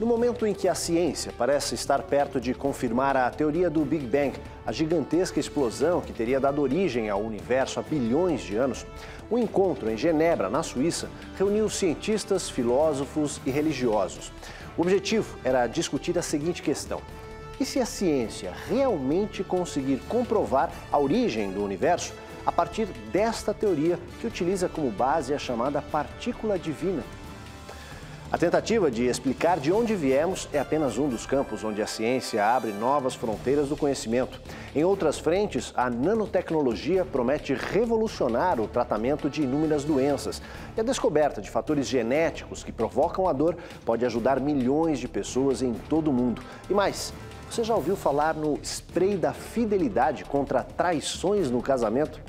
No momento em que a ciência parece estar perto de confirmar a teoria do Big Bang, a gigantesca explosão que teria dado origem ao universo há bilhões de anos, um encontro em Genebra, na Suíça, reuniu cientistas, filósofos e religiosos. O objetivo era discutir a seguinte questão: e se a ciência realmente conseguir comprovar a origem do universo a partir desta teoria que utiliza como base a chamada partícula divina? A tentativa de explicar de onde viemos é apenas um dos campos onde a ciência abre novas fronteiras do conhecimento. Em outras frentes, a nanotecnologia promete revolucionar o tratamento de inúmeras doenças. E a descoberta de fatores genéticos que provocam a dor pode ajudar milhões de pessoas em todo o mundo. E mais, você já ouviu falar no spray da fidelidade contra traições no casamento?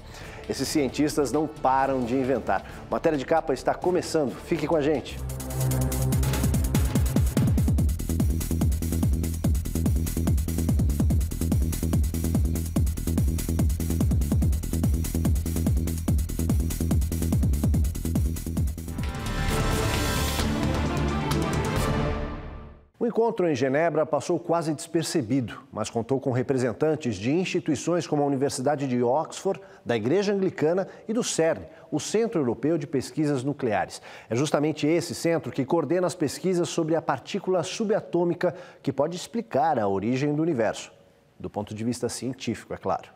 Esses cientistas não param de inventar. Matéria de Capa está começando. Fique com a gente. O encontro em Genebra passou quase despercebido, mas contou com representantes de instituições como a Universidade de Oxford, da Igreja Anglicana e do CERN, o Centro Europeu de Pesquisas Nucleares. É justamente esse centro que coordena as pesquisas sobre a partícula subatômica que pode explicar a origem do universo, do ponto de vista científico, é claro.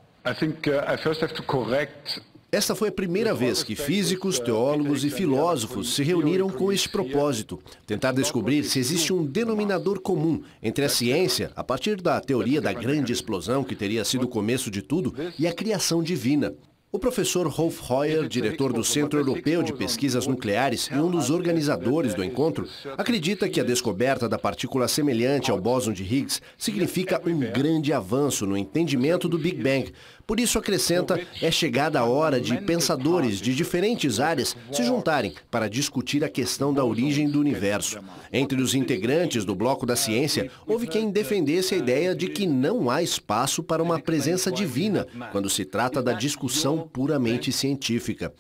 Esta foi a primeira vez que físicos, teólogos e filósofos se reuniram com este propósito: tentar descobrir se existe um denominador comum entre a ciência, a partir da teoria da grande explosão que teria sido o começo de tudo, e a criação divina. O professor Rolf Heuer, diretor do Centro Europeu de Pesquisas Nucleares e um dos organizadores do encontro, acredita que a descoberta da partícula semelhante ao bóson de Higgs significa um grande avanço no entendimento do Big Bang. Por isso, acrescenta, é chegada a hora de pensadores de diferentes áreas se juntarem para discutir a questão da origem do universo. Entre os integrantes do Bloco da Ciência, houve quem defendesse a ideia de que não há espaço para uma presença divina quando se trata da discussão puramente científica.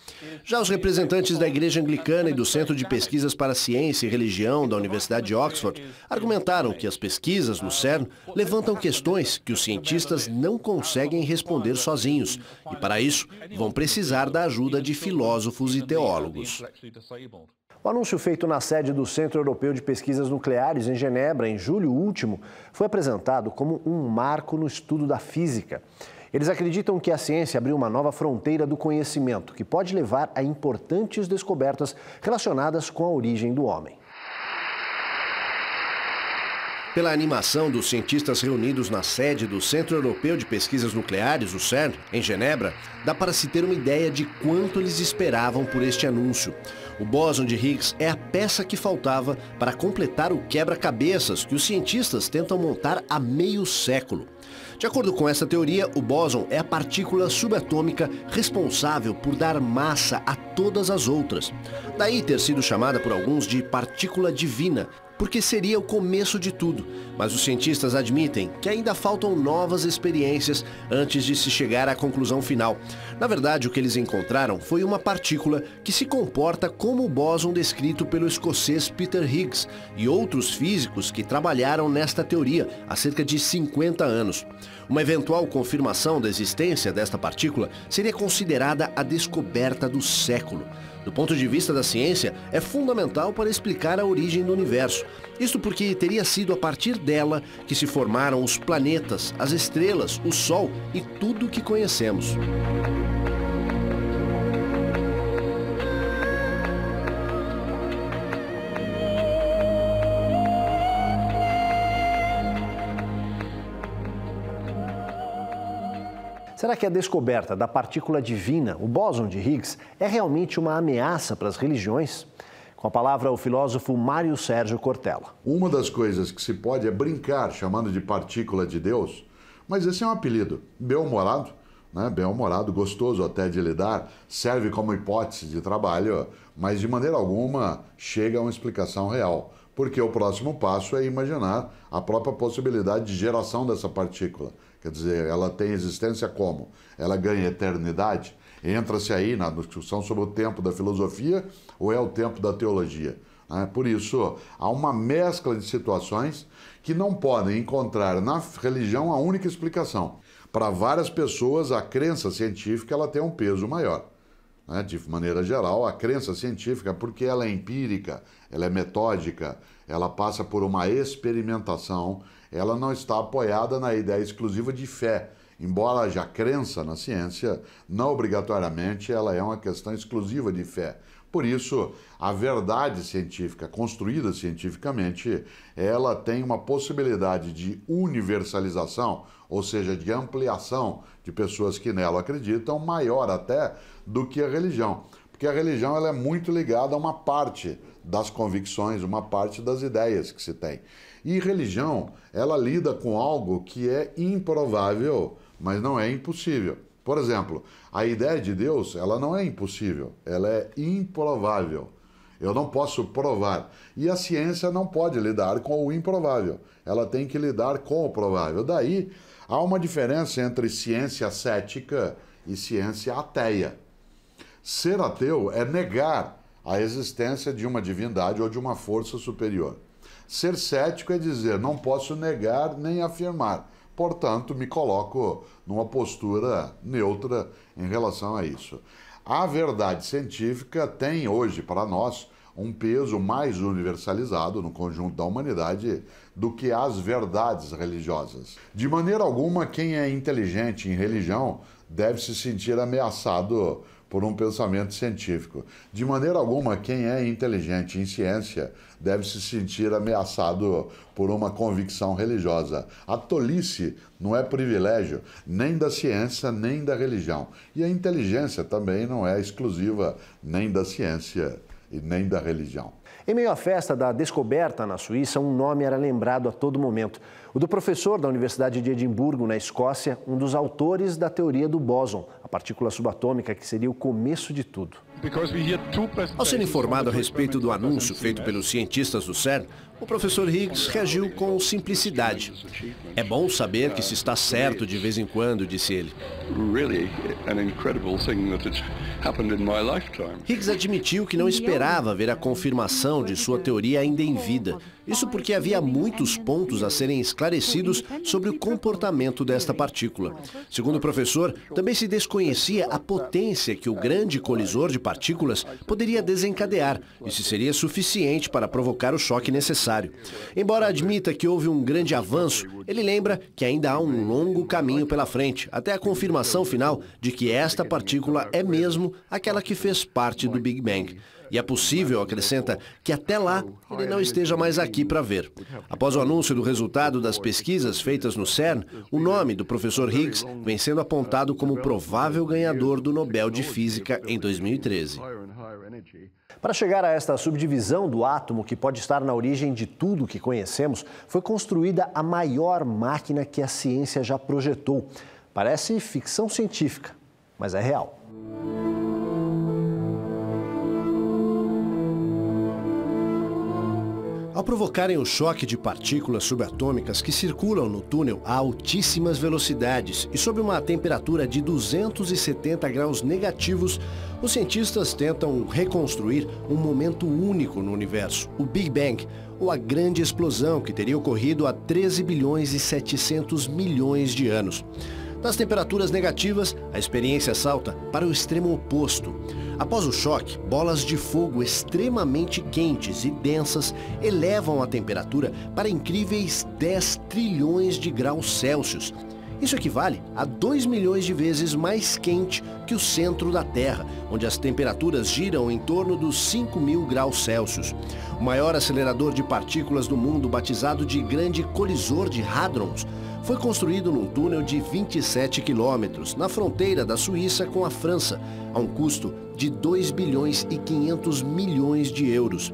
Já os representantes da Igreja Anglicana e do Centro de Pesquisas para Ciência e Religião da Universidade de Oxford argumentaram que as pesquisas no CERN levantam questões que os cientistas não conseguem responder sozinhos, e para isso vão precisar da ajuda de filósofos e teólogos. O anúncio feito na sede do Centro Europeu de Pesquisas Nucleares em Genebra, em julho último, foi apresentado como um marco no estudo da física. Eles acreditam que a ciência abriu uma nova fronteira do conhecimento, que pode levar a importantes descobertas relacionadas com a origem do homem. Pela animação dos cientistas reunidos na sede do Centro Europeu de Pesquisas Nucleares, o CERN, em Genebra, dá para se ter uma ideia de quanto eles esperavam por este anúncio. O bóson de Higgs é a peça que faltava para completar o quebra-cabeças que os cientistas tentam montar há meio século. De acordo com essa teoria, o bóson é a partícula subatômica responsável por dar massa a todas as outras. Daí ter sido chamada por alguns de partícula divina, porque seria o começo de tudo. Mas os cientistas admitem que ainda faltam novas experiências antes de se chegar à conclusão final. Na verdade, o que eles encontraram foi uma partícula que se comporta como o bóson descrito pelo escocês Peter Higgs e outros físicos que trabalharam nesta teoria há cerca de 50 anos. Uma eventual confirmação da existência desta partícula seria considerada a descoberta do século. Do ponto de vista da ciência, é fundamental para explicar a origem do universo. Isto porque teria sido a partir dela que se formaram os planetas, as estrelas, o Sol e tudo o que conhecemos. Será que a descoberta da partícula divina, o bóson de Higgs, é realmente uma ameaça para as religiões? Com a palavra, o filósofo Mário Sérgio Cortella. Uma das coisas que se pode é brincar chamando de partícula de Deus, mas esse é um apelido bem-humorado, né? Bem-humorado, gostoso até de lidar, serve como hipótese de trabalho, mas de maneira alguma chega a uma explicação real. Porque o próximo passo é imaginar a própria possibilidade de geração dessa partícula. Quer dizer, ela tem existência como? Ela ganha eternidade? Entra-se aí na discussão sobre o tempo da filosofia ou é o tempo da teologia? Por isso, há uma mescla de situações que não podem encontrar na religião a única explicação. Para várias pessoas, a crença científica ela tem um peso maior. De maneira geral, a crença científica, porque ela é empírica, ela é metódica, ela passa por uma experimentação, ela não está apoiada na ideia exclusiva de fé. Embora haja crença na ciência, não obrigatoriamente ela é uma questão exclusiva de fé. Por isso, a verdade científica, construída cientificamente, ela tem uma possibilidade de universalização, ou seja, de ampliação de pessoas que nela acreditam, maior até do que a religião. Porque a religião ela é muito ligada a uma parte das convicções, uma parte das ideias que se tem. E religião, ela lida com algo que é improvável, mas não é impossível. Por exemplo, a ideia de Deus, ela não é impossível, ela é improvável. Eu não posso provar. E a ciência não pode lidar com o improvável, ela tem que lidar com o provável. Daí, há uma diferença entre ciência cética e ciência ateia. Ser ateu é negar a existência de uma divindade ou de uma força superior. Ser cético é dizer, não posso negar nem afirmar. Portanto, me coloco numa postura neutra em relação a isso. A verdade científica tem hoje, para nós, um peso mais universalizado no conjunto da humanidade do que as verdades religiosas. De maneira alguma, quem é inteligente em religião deve se sentir ameaçado por um pensamento científico. De maneira alguma, quem é inteligente em ciência deve se sentir ameaçado por uma convicção religiosa. A tolice não é privilégio nem da ciência, nem da religião. E a inteligência também não é exclusiva nem da ciência e nem da religião. Em meio à festa da descoberta na Suíça, um nome era lembrado a todo momento. O do professor da Universidade de Edimburgo, na Escócia, um dos autores da teoria do bóson, a partícula subatômica que seria o começo de tudo. Ao ser informado a respeito do anúncio feito pelos cientistas do CERN, o professor Higgs reagiu com simplicidade. É bom saber que se está certo de vez em quando, disse ele. Higgs admitiu que não esperava ver a confirmação de sua teoria ainda em vida. Isso porque havia muitos pontos a serem esclarecidos sobre o comportamento desta partícula. Segundo o professor, também se desconhecia a potência que o grande colisor de partículas poderia desencadear e se seria suficiente para provocar o choque necessário. Embora admita que houve um grande avanço, ele lembra que ainda há um longo caminho pela frente, até a confirmação final de que esta partícula é mesmo aquela que fez parte do Big Bang. E é possível, acrescenta, que até lá ele não esteja mais aqui para ver. Após o anúncio do resultado das pesquisas feitas no CERN, o nome do professor Higgs vem sendo apontado como provável ganhador do Nobel de Física em 2013. Para chegar a esta subdivisão do átomo que pode estar na origem de tudo o que conhecemos, foi construída a maior máquina que a ciência já projetou. Parece ficção científica, mas é real. Ao provocarem o choque de partículas subatômicas que circulam no túnel a altíssimas velocidades e sob uma temperatura de 270 graus negativos, os cientistas tentam reconstruir um momento único no universo, o Big Bang, ou a grande explosão que teria ocorrido há 13 bilhões e 700 milhões de anos. Das temperaturas negativas, a experiência salta para o extremo oposto. Após o choque, bolas de fogo extremamente quentes e densas elevam a temperatura para incríveis 10 trilhões de graus Celsius. Isso equivale a 2 milhões de vezes mais quente que o centro da Terra, onde as temperaturas giram em torno dos 5.000 graus Celsius. O maior acelerador de partículas do mundo, batizado de Grande Colisor de Hadrons, foi construído num túnel de 27 quilômetros, na fronteira da Suíça com a França, a um custo de 2 bilhões e 500 milhões de euros.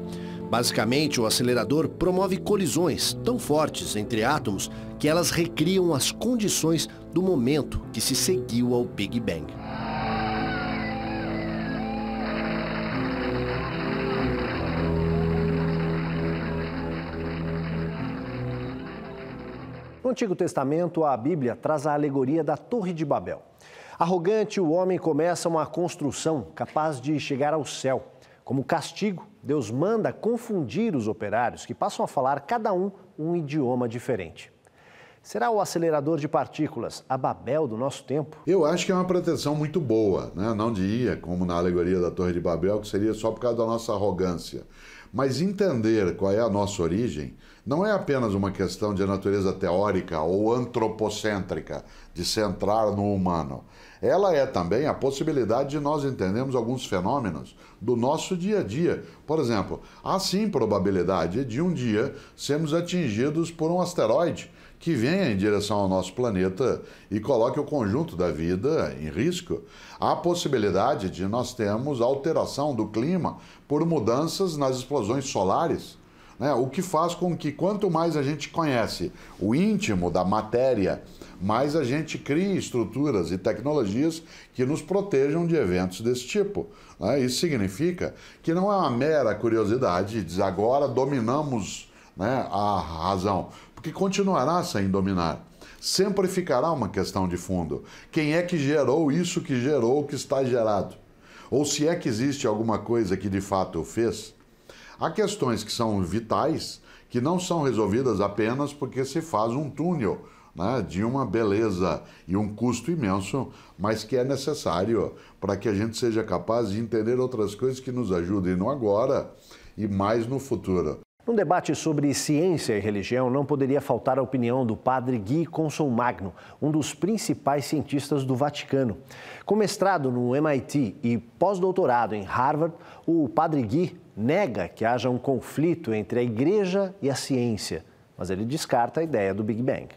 Basicamente, o acelerador promove colisões tão fortes entre átomos que elas recriam as condições do momento que se seguiu ao Big Bang. No Antigo Testamento, a Bíblia traz a alegoria da Torre de Babel. Arrogante, o homem começa uma construção capaz de chegar ao céu. Como castigo, Deus manda confundir os operários que passam a falar cada um idioma diferente. Será o acelerador de partículas a Babel do nosso tempo? Eu acho que é uma pretensão muito boa, né? Não diria, como na alegoria da Torre de Babel, que seria só por causa da nossa arrogância. Mas entender qual é a nossa origem não é apenas uma questão de natureza teórica ou antropocêntrica, de centrar no humano. Ela é também a possibilidade de nós entendermos alguns fenômenos do nosso dia a dia. Por exemplo, há sim probabilidade de um dia sermos atingidos por um asteroide que venha em direção ao nosso planeta e coloque o conjunto da vida em risco. Há possibilidade de nós termos alteração do clima por mudanças nas explosões solares, né? O que faz com que quanto mais a gente conhece o íntimo da matéria, mais a gente crie estruturas e tecnologias que nos protejam de eventos desse tipo, né? Isso significa que não é uma mera curiosidade de dizer agora dominamos, né, a razão, porque continuará sem dominar. Sempre ficará uma questão de fundo. Quem é que gerou isso que gerou o que está gerado? Ou se é que existe alguma coisa que de fato o fez? Há questões que são vitais, que não são resolvidas apenas porque se faz um túnel, né, de uma beleza e um custo imenso, mas que é necessário para que a gente seja capaz de entender outras coisas que nos ajudem no agora e mais no futuro. Num debate sobre ciência e religião, não poderia faltar a opinião do padre Guy Consolmagno, um dos principais cientistas do Vaticano. Com mestrado no MIT e pós-doutorado em Harvard, o padre Guy nega que haja um conflito entre a igreja e a ciência, mas ele descarta a ideia do Big Bang.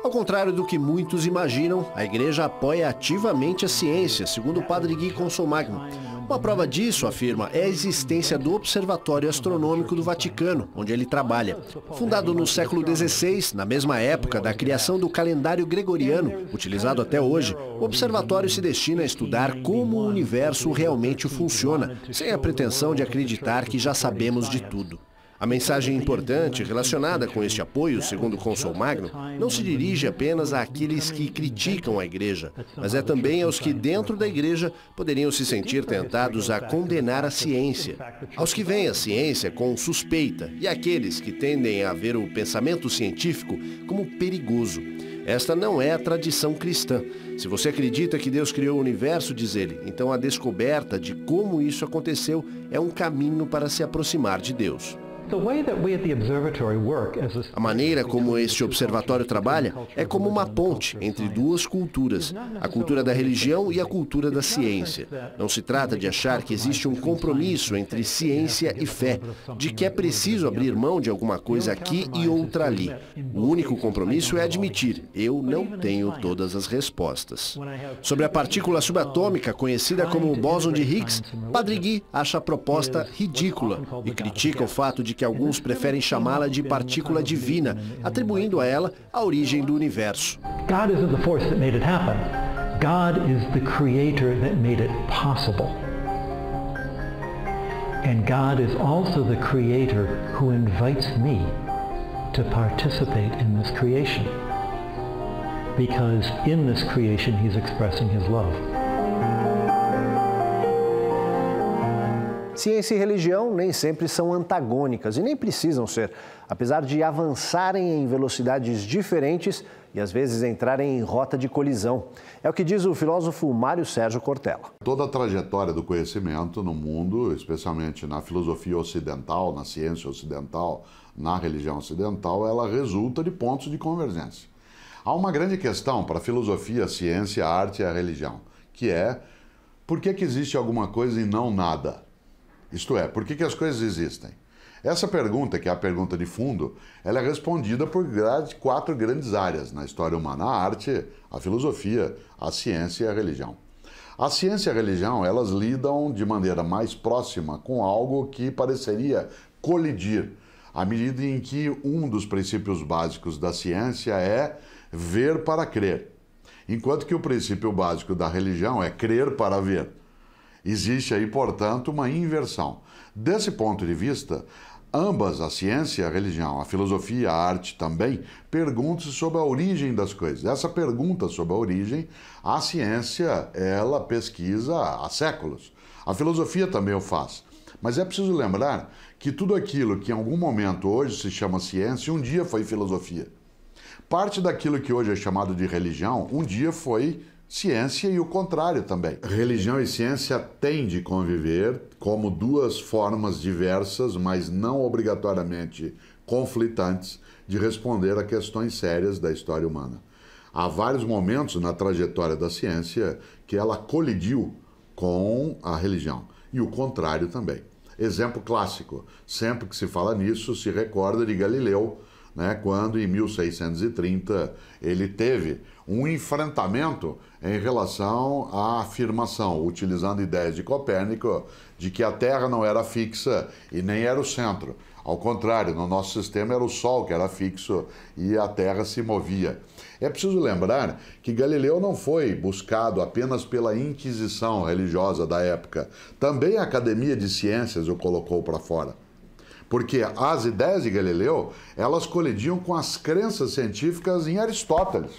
Ao contrário do que muitos imaginam, a igreja apoia ativamente a ciência, segundo o padre Guy Consolmagno. Uma prova disso, afirma, é a existência do Observatório Astronômico do Vaticano, onde ele trabalha. Fundado no século XVI, na mesma época da criação do calendário gregoriano, utilizado até hoje, o observatório se destina a estudar como o universo realmente funciona, sem a pretensão de acreditar que já sabemos de tudo. A mensagem importante relacionada com este apoio, segundo Consolmagno, não se dirige apenas àqueles que criticam a igreja, mas é também aos que dentro da igreja poderiam se sentir tentados a condenar a ciência, aos que veem a ciência com suspeita e àqueles que tendem a ver o pensamento científico como perigoso. Esta não é a tradição cristã. Se você acredita que Deus criou o universo, diz ele, então a descoberta de como isso aconteceu é um caminho para se aproximar de Deus. A maneira como este observatório trabalha é como uma ponte entre duas culturas, a cultura da religião e a cultura da ciência. Não se trata de achar que existe um compromisso entre ciência e fé, de que é preciso abrir mão de alguma coisa aqui e outra ali. O único compromisso é admitir, eu não tenho todas as respostas. Sobre a partícula subatômica, conhecida como o bóson de Higgs, Padre Guy acha a proposta ridícula e critica o fato de que alguns preferem chamá-la de partícula divina, atribuindo a ela a origem do universo. God isn't the force that made it happen. God is the creator that made it possible. And God is also the creator who invites me to participate in this creation. Because in this creation he's expressing his love. Ciência e religião nem sempre são antagônicas e nem precisam ser, apesar de avançarem em velocidades diferentes e às vezes entrarem em rota de colisão. É o que diz o filósofo Mário Sérgio Cortella. Toda a trajetória do conhecimento no mundo, especialmente na filosofia ocidental, na ciência ocidental, na religião ocidental, ela resulta de pontos de convergência. Há uma grande questão para a filosofia, a ciência, a arte e a religião, que é por que existe alguma coisa e não nada? Isto é, por que as coisas existem? Essa pergunta, que é a pergunta de fundo, ela é respondida por 4 grandes áreas na história humana: a arte, a filosofia, a ciência e a religião. A ciência e a religião, elas lidam de maneira mais próxima com algo que pareceria colidir, à medida em que um dos princípios básicos da ciência é ver para crer, enquanto que o princípio básico da religião é crer para ver. Existe aí, portanto, uma inversão. Desse ponto de vista, Ambas, a ciência e a religião, a filosofia, a arte também, perguntam sobre a origem das coisas. Essa pergunta sobre a origem, a ciência, ela pesquisa há séculos. A filosofia também o faz. Mas é preciso lembrar que tudo aquilo que em algum momento hoje se chama ciência, um dia foi filosofia. Parte daquilo que hoje é chamado de religião, um dia foi ciência e o contrário também. Religião e ciência têm de conviver como duas formas diversas, mas não obrigatoriamente conflitantes, de responder a questões sérias da história humana. Há vários momentos na trajetória da ciência que ela colidiu com a religião, e o contrário também. Exemplo clássico, sempre que se fala nisso, se recorda de Galileu, né, quando em 1630 ele teve um enfrentamento em relação à afirmação, utilizando ideias de Copérnico, de que a Terra não era fixa e nem era o centro. Ao contrário, no nosso sistema era o Sol que era fixo e a Terra se movia. É preciso lembrar que Galileu não foi buscado apenas pela Inquisição religiosa da época. Também a Academia de Ciências o colocou para fora. Porque as ideias de Galileu, elas colidiam com as crenças científicas em Aristóteles.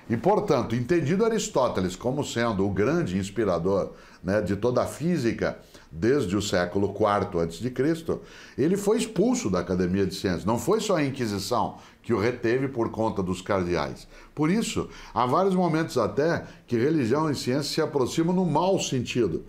E, portanto, entendido Aristóteles como sendo o grande inspirador, né, de toda a física desde o século IV a.C., ele foi expulso da Academia de Ciências. Não foi só a Inquisição que o reteve por conta dos cardeais. Por isso, há vários momentos até que religião e ciência se aproximam no mau sentido.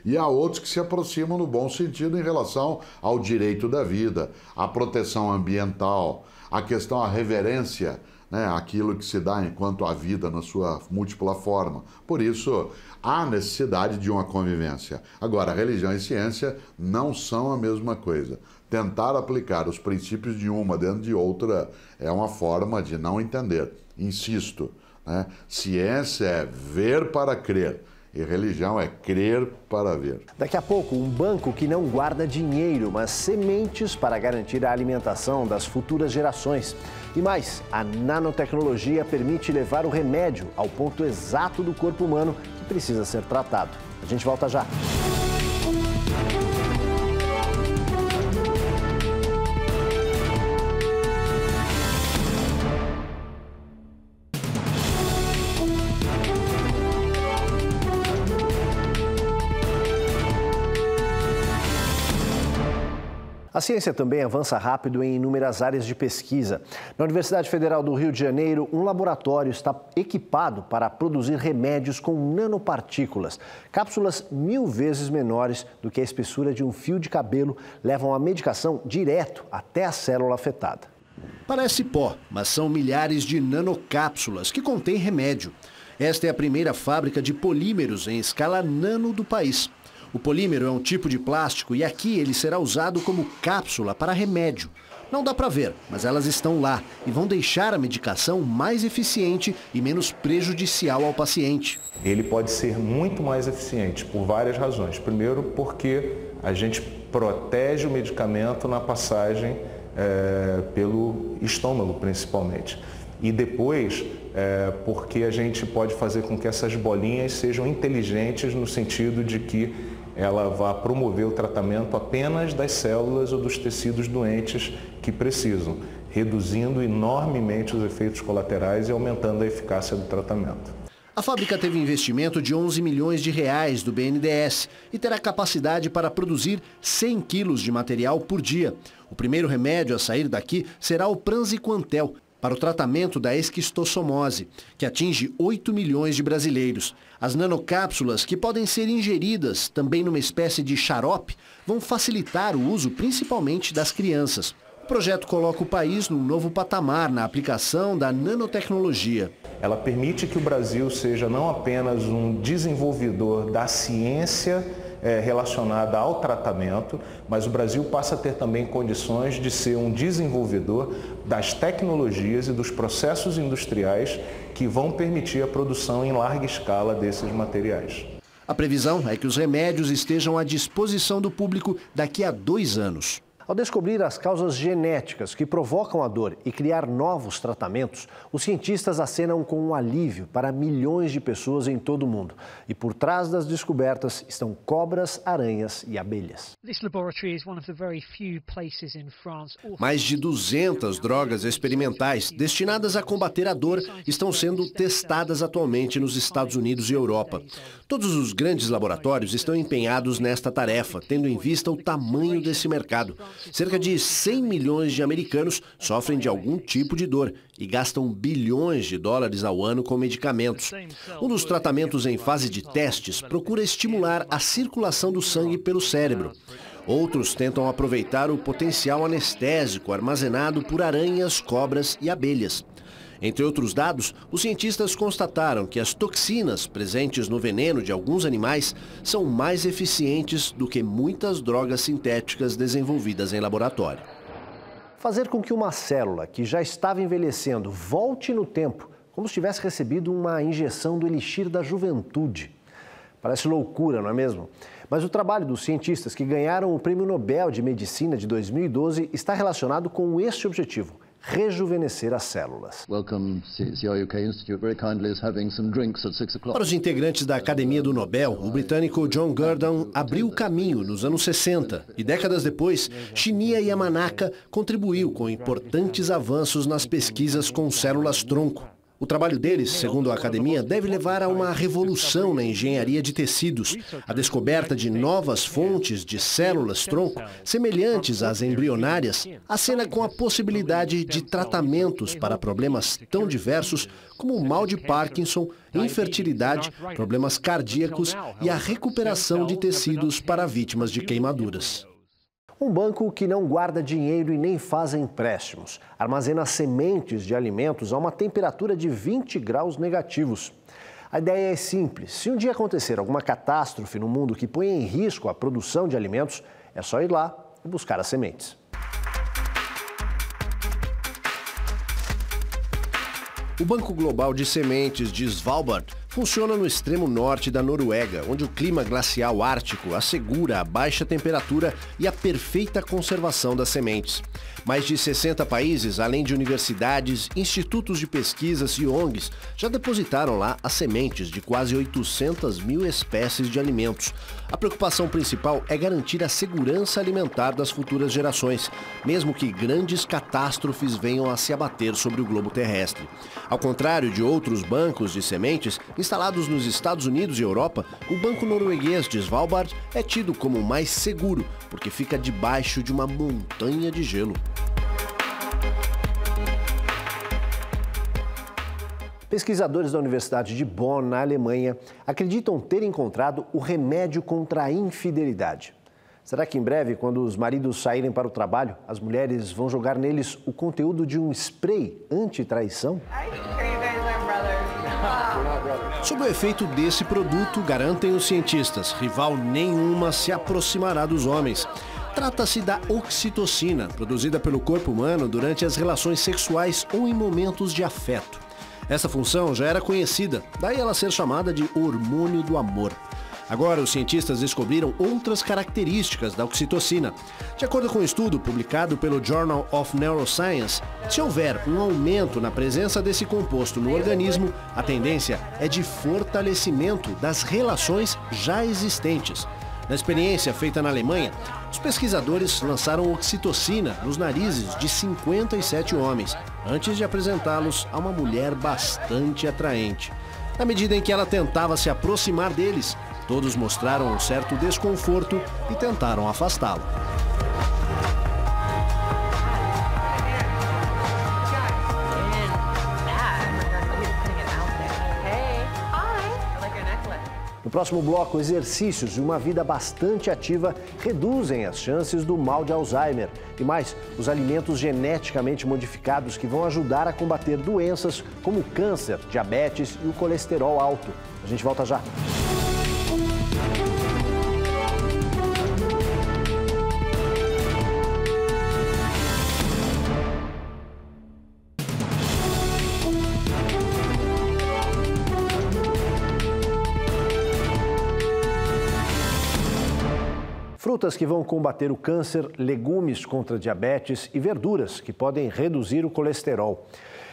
E há outros que se aproximam no bom sentido em relação ao direito da vida, à proteção ambiental, à questão, à reverência, né, aquilo que se dá enquanto a vida na sua múltipla forma. Por isso, há necessidade de uma convivência. Agora, religião e ciência não são a mesma coisa. Tentar aplicar os princípios de uma dentro de outra é uma forma de não entender. Insisto, né, ciência é ver para crer. E religião é crer para ver. Daqui a pouco, um banco que não guarda dinheiro, mas sementes para garantir a alimentação das futuras gerações. E mais, a nanotecnologia permite levar o remédio ao ponto exato do corpo humano que precisa ser tratado. A gente volta já. A ciência também avança rápido em inúmeras áreas de pesquisa. Na Universidade Federal do Rio de Janeiro, um laboratório está equipado para produzir remédios com nanopartículas. Cápsulas 1000 vezes menores do que a espessura de um fio de cabelo levam a medicação direto até a célula afetada. Parece pó, mas são milhares de nanocápsulas que contêm remédio. Esta é a primeira fábrica de polímeros em escala nano do país. O polímero é um tipo de plástico e aqui ele será usado como cápsula para remédio. Não dá para ver, mas elas estão lá e vão deixar a medicação mais eficiente e menos prejudicial ao paciente. Ele pode ser muito mais eficiente por várias razões. Primeiro, porque a gente protege o medicamento na passagem pelo estômago, principalmente. E depois, porque a gente pode fazer com que essas bolinhas sejam inteligentes no sentido de que ela vai promover o tratamento apenas das células ou dos tecidos doentes que precisam, reduzindo enormemente os efeitos colaterais e aumentando a eficácia do tratamento. A fábrica teve investimento de 11 milhões de reais do BNDES e terá capacidade para produzir 100 quilos de material por dia. O primeiro remédio a sair daqui será o Pranziquantel, para o tratamento da esquistossomose, que atinge 8 milhões de brasileiros. As nanocápsulas, que podem ser ingeridas também numa espécie de xarope, vão facilitar o uso principalmente das crianças. O projeto coloca o país num novo patamar na aplicação da nanotecnologia. Ela permite que o Brasil seja não apenas um desenvolvedor da ciência relacionada ao tratamento, mas o Brasil passa a ter também condições de ser um desenvolvedor das tecnologias e dos processos industriais que vão permitir a produção em larga escala desses materiais. A previsão é que os remédios estejam à disposição do público daqui a 2 anos. Ao descobrir as causas genéticas que provocam a dor e criar novos tratamentos, os cientistas acenam com um alívio para milhões de pessoas em todo o mundo. E por trás das descobertas estão cobras, aranhas e abelhas. Mais de 200 drogas experimentais destinadas a combater a dor estão sendo testadas atualmente nos Estados Unidos e Europa. Todos os grandes laboratórios estão empenhados nesta tarefa, tendo em vista o tamanho desse mercado. Cerca de 100 milhões de americanos sofrem de algum tipo de dor e gastam bilhões de dólares ao ano com medicamentos. Um dos tratamentos em fase de testes procura estimular a circulação do sangue pelo cérebro. Outros tentam aproveitar o potencial anestésico armazenado por aranhas, cobras e abelhas. Entre outros dados, os cientistas constataram que as toxinas presentes no veneno de alguns animais são mais eficientes do que muitas drogas sintéticas desenvolvidas em laboratório. Fazer com que uma célula que já estava envelhecendo volte no tempo, como se tivesse recebido uma injeção do elixir da juventude. Parece loucura, não é mesmo? Mas o trabalho dos cientistas que ganharam o Prêmio Nobel de Medicina de 2012 está relacionado com este objetivo: rejuvenescer as células. Para os integrantes da Academia do Nobel, o britânico John Gurdon abriu o caminho nos anos 60 e décadas depois, Shinya Yamanaka contribuiu com importantes avanços nas pesquisas com células-tronco. O trabalho deles, segundo a academia, deve levar a uma revolução na engenharia de tecidos, a descoberta de novas fontes de células-tronco semelhantes às embrionárias, acena com a possibilidade de tratamentos para problemas tão diversos como o mal de Parkinson, infertilidade, problemas cardíacos e a recuperação de tecidos para vítimas de queimaduras. Um banco que não guarda dinheiro e nem faz empréstimos. Armazena sementes de alimentos a uma temperatura de 20 graus negativos. A ideia é simples. Se um dia acontecer alguma catástrofe no mundo que ponha em risco a produção de alimentos, é só ir lá e buscar as sementes. O Banco Global de Sementes de Svalbard funciona no extremo norte da Noruega, onde o clima glacial ártico assegura a baixa temperatura e a perfeita conservação das sementes. Mais de 60 países, além de universidades, institutos de pesquisas e ONGs, já depositaram lá as sementes de quase 800 mil espécies de alimentos. A preocupação principal é garantir a segurança alimentar das futuras gerações, mesmo que grandes catástrofes venham a se abater sobre o globo terrestre. Ao contrário de outros bancos de sementes instalados nos Estados Unidos e Europa, o banco norueguês de Svalbard é tido como o mais seguro, porque fica debaixo de uma montanha de gelo. Pesquisadores da Universidade de Bonn, na Alemanha, acreditam ter encontrado o remédio contra a infidelidade. Será que em breve, quando os maridos saírem para o trabalho, as mulheres vão jogar neles o conteúdo de um spray anti-traição? Sob o efeito desse produto, garantem os cientistas, rival nenhuma se aproximará dos homens. Trata-se da oxitocina, produzida pelo corpo humano durante as relações sexuais ou em momentos de afeto. Essa função já era conhecida, daí ela ser chamada de hormônio do amor. Agora, os cientistas descobriram outras características da oxitocina. De acordo com um estudo publicado pelo Journal of Neuroscience, se houver um aumento na presença desse composto no organismo, a tendência é de fortalecimento das relações já existentes. Na experiência feita na Alemanha, os pesquisadores lançaram oxitocina nos narizes de 57 homens, antes de apresentá-los a uma mulher bastante atraente. Na medida em que ela tentava se aproximar deles, todos mostraram um certo desconforto e tentaram afastá-la. No próximo bloco, exercícios e uma vida bastante ativa reduzem as chances do mal de Alzheimer. E mais, os alimentos geneticamente modificados que vão ajudar a combater doenças como o câncer, diabetes e o colesterol alto. A gente volta já. frutas que vão combater o câncer, legumes contra a diabetes e verduras que podem reduzir o colesterol.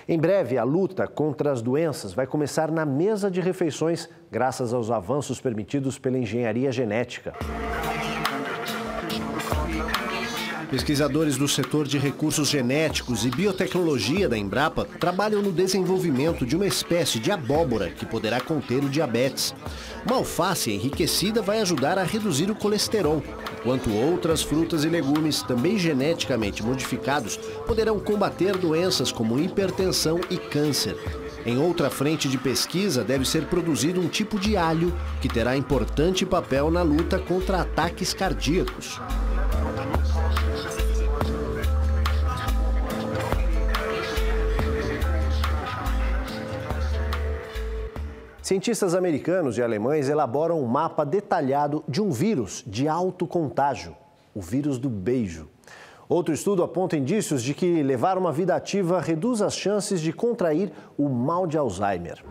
Em breve, a luta contra as doenças vai começar na mesa de refeições, graças aos avanços permitidos pela engenharia genética. Pesquisadores do setor de recursos genéticos e biotecnologia da Embrapa trabalham no desenvolvimento de uma espécie de abóbora que poderá conter o diabetes. Uma alface enriquecida vai ajudar a reduzir o colesterol, enquanto outras frutas e legumes, também geneticamente modificados, poderão combater doenças como hipertensão e câncer. Em outra frente de pesquisa, deve ser produzido um tipo de alho que terá importante papel na luta contra ataques cardíacos. Cientistas americanos e alemães elaboram um mapa detalhado de um vírus de alto contágio, o vírus do beijo. Outro estudo aponta indícios de que levar uma vida ativa reduz as chances de contrair o mal de Alzheimer.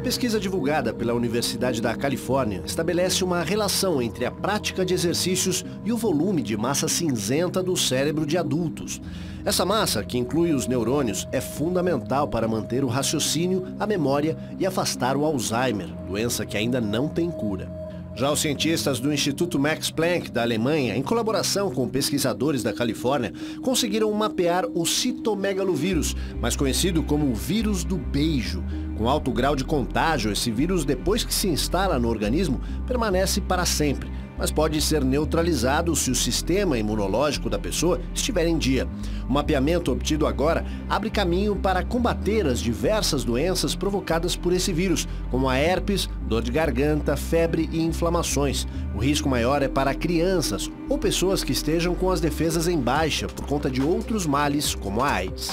Pesquisa divulgada pela Universidade da Califórnia estabelece uma relação entre a prática de exercícios e o volume de massa cinzenta do cérebro de adultos. Essa massa, que inclui os neurônios, é fundamental para manter o raciocínio, a memória e afastar o Alzheimer, doença que ainda não tem cura. Já os cientistas do Instituto Max Planck da Alemanha, em colaboração com pesquisadores da Califórnia, conseguiram mapear o citomegalovírus, mais conhecido como o vírus do beijo. Com alto grau de contágio, esse vírus, depois que se instala no organismo, permanece para sempre, mas pode ser neutralizado se o sistema imunológico da pessoa estiver em dia. O mapeamento obtido agora abre caminho para combater as diversas doenças provocadas por esse vírus, como a herpes, dor de garganta, febre e inflamações. O risco maior é para crianças ou pessoas que estejam com as defesas em baixa por conta de outros males, como a AIDS.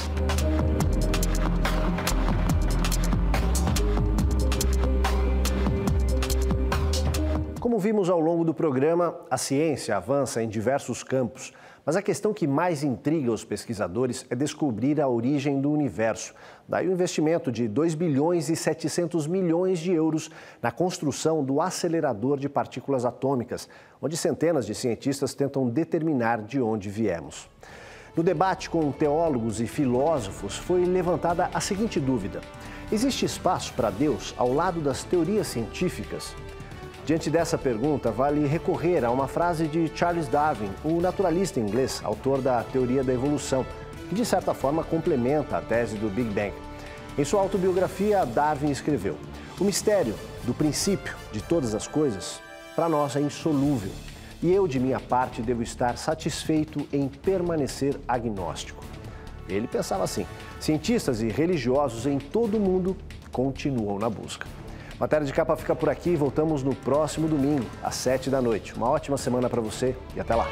Como vimos ao longo do programa, a ciência avança em diversos campos, mas a questão que mais intriga os pesquisadores é descobrir a origem do universo. Daí o investimento de 2 bilhões e 700 milhões de euros na construção do acelerador de partículas atômicas, onde centenas de cientistas tentam determinar de onde viemos. No debate com teólogos e filósofos foi levantada a seguinte dúvida: existe espaço para Deus ao lado das teorias científicas? Diante dessa pergunta, vale recorrer a uma frase de Charles Darwin, o naturalista inglês, autor da teoria da evolução, que de certa forma complementa a tese do Big Bang. Em sua autobiografia, Darwin escreveu: "O mistério do princípio de todas as coisas, para nós é insolúvel, e eu, de minha parte, devo estar satisfeito em permanecer agnóstico." Ele pensava assim: cientistas e religiosos em todo o mundo continuam na busca. Matéria de Capa fica por aqui, voltamos no próximo domingo, às 7 da noite. Uma ótima semana para você e até lá.